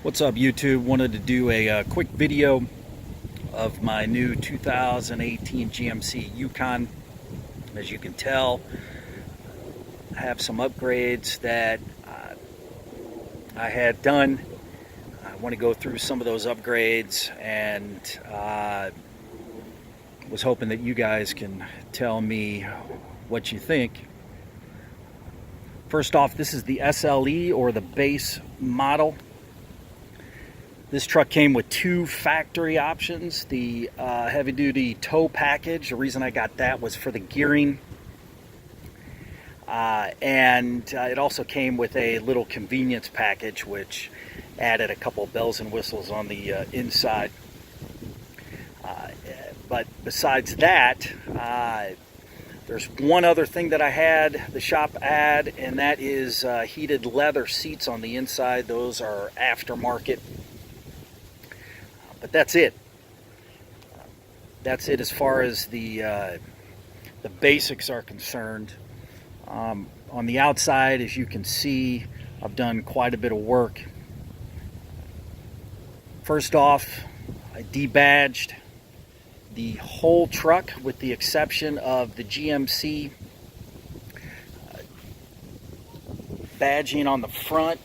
What's up, YouTube? Wanted to do a quick video of my new 2018 GMC Yukon. As you can tell, I have some upgrades that I had done. I want to go through some of those upgrades, and was hoping that you guys can tell me what you think. First off, this is the SLE, or the base model. This truck came with two factory options. The heavy-duty tow package, the reason I got that was for the gearing. And it also came with a little convenience package, which added a couple bells and whistles on the inside. But besides that, there's one other thing that I had the shop add, and that is heated leather seats on the inside. Those are aftermarket. But that's it. That's it as far as the basics are concerned. On the outside, as you can see, I've done quite a bit of work. First off, I debadged the whole truck with the exception of the GMC badging on the front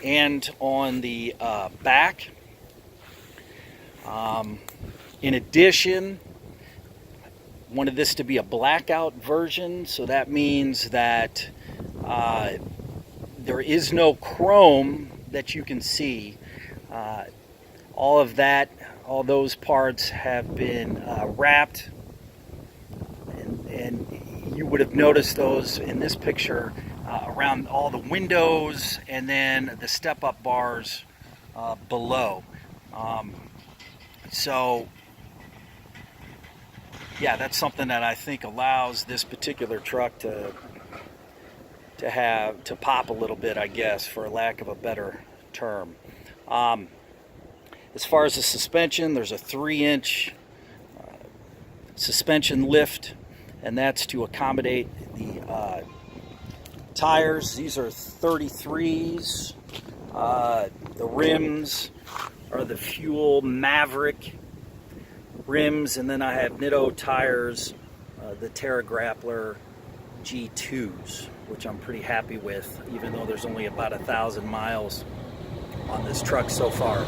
and on the back. In addition, wanted this to be a blackout version, so that means that there is no chrome that you can see. All of that, all those parts have been wrapped, and you would have noticed those in this picture around all the windows and then the step-up bars below. So yeah, that's something that I think allows this particular truck to pop a little bit, I guess, for lack of a better term. As far as the suspension, there's a 3-inch suspension lift, and that's to accommodate the tires. These are 33s. The rims are the Fuel Maverick rims, and then I have Nitto tires, the Terra Grappler G2s, which I'm pretty happy with, even though there's only about 1,000 miles on this truck so far.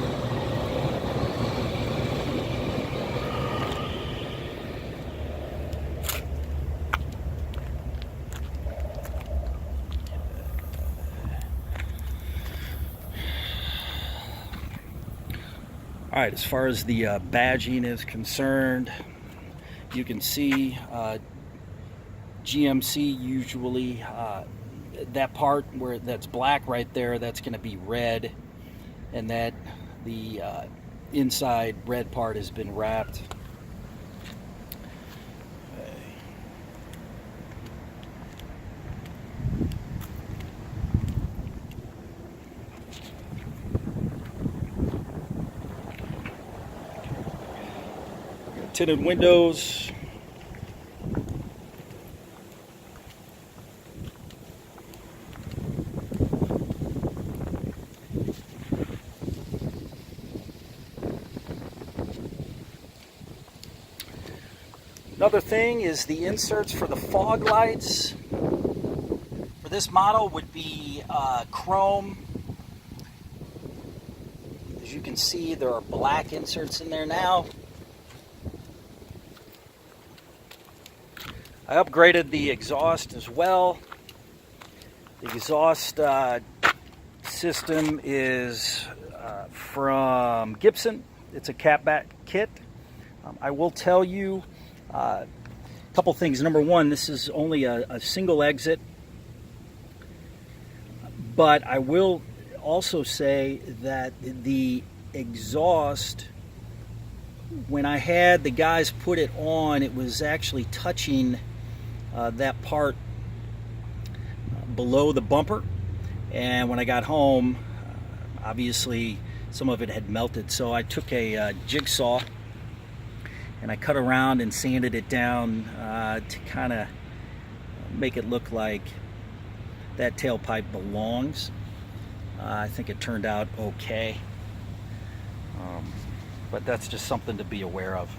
Alright, as far as the badging is concerned, you can see GMC usually, that part where that's black right there, that's going to be red, and that the inside red part has been wrapped. Tinted windows. Another thing is the inserts for the fog lights. For this model would be chrome. As you can see, there are black inserts in there now. I upgraded the exhaust as well. The exhaust system is from Gibson. It's a catback kit. I will tell you a couple things. Number one, this is only a single exit, but I will also say that the exhaust, when I had the guys put it on, it was actually touching that part below the bumper, and when I got home, obviously some of it had melted, so I took a jigsaw and I cut around and sanded it down to kind of make it look like that tailpipe belongs. I think it turned out okay. But that's just something to be aware of.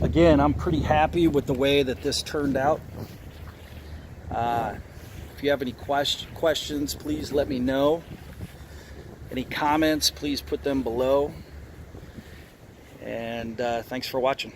Again, I'm pretty happy with the way that this turned out. If you have any questions, please let me know. Any comments, please put them below. And thanks for watching.